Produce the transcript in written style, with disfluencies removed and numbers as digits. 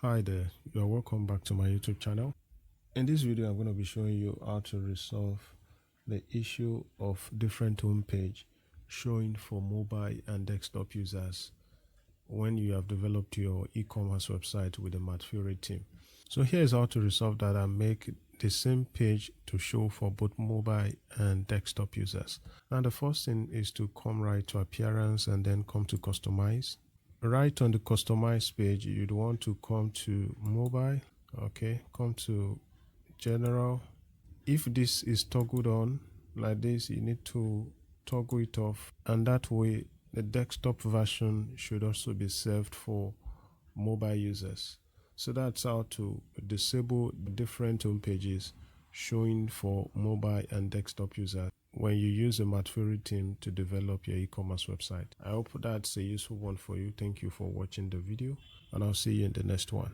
Hi there, you are welcome back to my YouTube channel. In this video, I'm going to be showing you how to resolve the issue of different home page showing for mobile and desktop users when you have developed your e-commerce website with the Martfury theme. So here's how to resolve that and make the same page to show for both mobile and desktop users. Now the first thing is to come right to appearance and then come to customize. Right on the customize page, you'd want to come to mobile. Okay, come to general. If this is toggled on like this, you need to toggle it off, and that way the desktop version should also be served for mobile users. So that's how to disable different home pages showing for mobile and desktop users when you use a Martfury theme to develop your e-commerce website. I hope that's a useful one for you. Thank you for watching the video, and I'll see you in the next one.